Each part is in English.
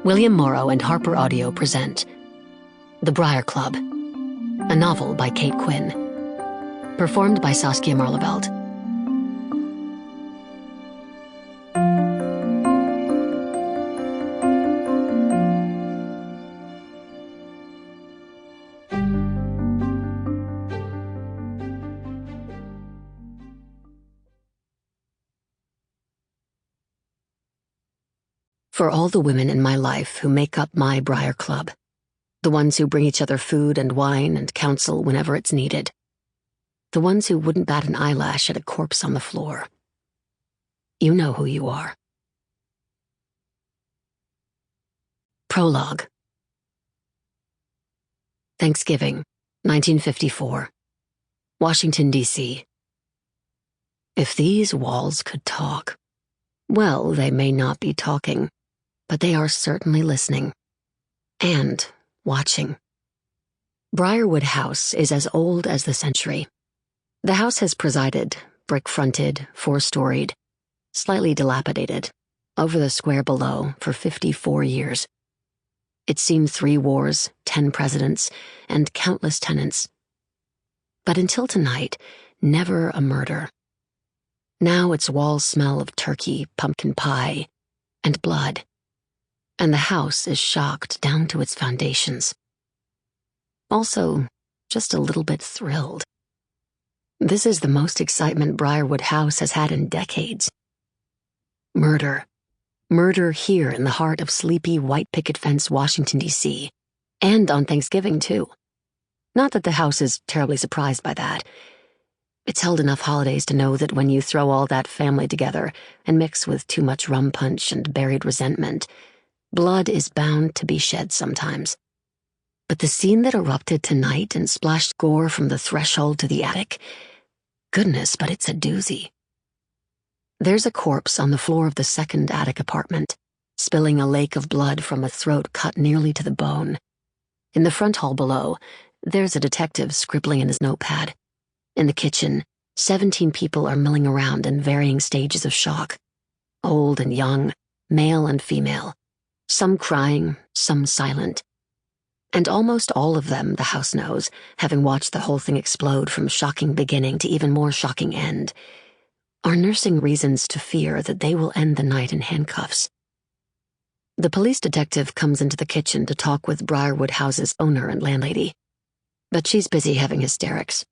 William Morrow and HarperAudio present The Briar Club, a novel by Kate Quinn, performed by Saskia Maarleveld. For all the women in my life who make up my Briar Club, the ones who bring each other food and wine and counsel whenever it's needed, the ones who wouldn't bat an eyelash at a corpse on the floor, you know who you are. Prologue. Thanksgiving, 1954. Washington, D.C. If these walls could talk, well, they may not be talking, but they are certainly listening and watching. Briarwood House is as old as the century. The house has presided, brick-fronted, four-storied, slightly dilapidated, over the square below for 54 years. It's seen 3 wars, 10 presidents, and countless tenants. But until tonight, never a murder. Now its walls smell of turkey, pumpkin pie, and blood, and the house is shocked down to its foundations. Also, just a little bit thrilled. This is the most excitement Briarwood House has had in decades. Murder. Murder here in the heart of sleepy white picket fence Washington, D.C., and on Thanksgiving, too. Not that the house is terribly surprised by that. It's held enough holidays to know that when you throw all that family together and mix with too much rum punch and buried resentment, blood is bound to be shed sometimes. But the scene that erupted tonight and splashed gore from the threshold to the attic, goodness, but it's a doozy. There's a corpse on the floor of the second attic apartment, spilling a lake of blood from a throat cut nearly to the bone. In the front hall below, there's a detective scribbling in his notepad. In the kitchen, 17 people are milling around in varying stages of shock. Old and young, male and female. Some crying, some silent. And almost all of them, the house knows, having watched the whole thing explode from shocking beginning to even more shocking end, are nursing reasons to fear that they will end the night in handcuffs. The police detective comes into the kitchen to talk with Briarwood House's owner and landlady, but she's busy having hysterics.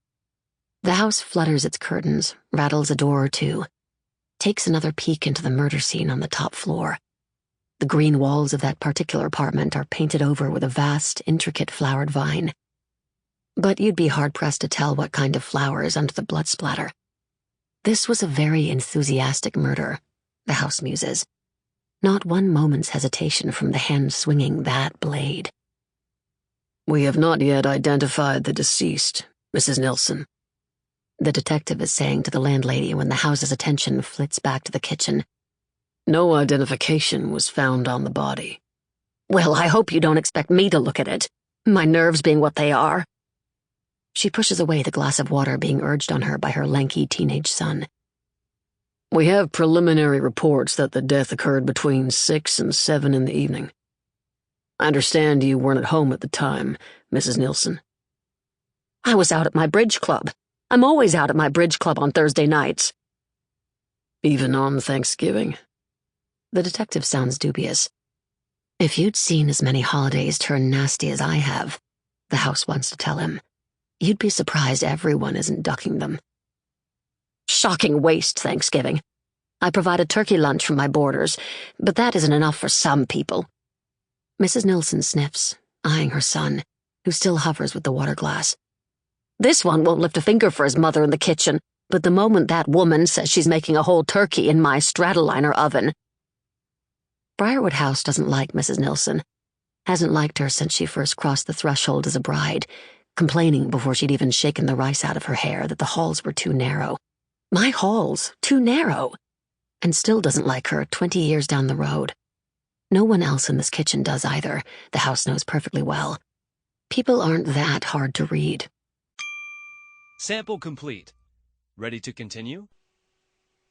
The house flutters its curtains, rattles a door or two, takes another peek into the murder scene on the top floor. The green walls of that particular apartment are painted over with a vast, intricate flowered vine. But you'd be hard-pressed to tell what kind of flower is under the blood splatter. This was a very enthusiastic murder, the house muses. Not one moment's hesitation from the hand swinging that blade. "We have not yet identified the deceased, Mrs. Nilsson," the detective is saying to the landlady when the house's attention flits back to the kitchen. "No identification was found on the body." "Well, I hope you don't expect me to look at it, my nerves being what they are." She pushes away the glass of water being urged on her by her lanky teenage son. "We have preliminary reports that the death occurred between 6 and 7 in the evening. I understand you weren't at home at the time, Mrs. Nilsson." "I was out at my bridge club. I'm always out at my bridge club on Thursday nights." "Even on Thanksgiving?" The detective sounds dubious. "If you'd seen as many holidays turn nasty as I have," the house wants to tell him, "you'd be surprised everyone isn't ducking them." "Shocking waste, Thanksgiving. I provide a turkey lunch for my boarders, but that isn't enough for some people." Mrs. Nilsson sniffs, eyeing her son, who still hovers with the water glass. "This one won't lift a finger for his mother in the kitchen, but the moment that woman says she's making a whole turkey in my Stratoliner oven—" Briarwood House doesn't like Mrs. Nilsson, hasn't liked her since she first crossed the threshold as a bride, complaining before she'd even shaken the rice out of her hair that the halls were too narrow. My halls, too narrow! And still doesn't like her 20 years down the road. No one else in this kitchen does either, the house knows perfectly well. People aren't that hard to read. Sample complete. Ready to continue?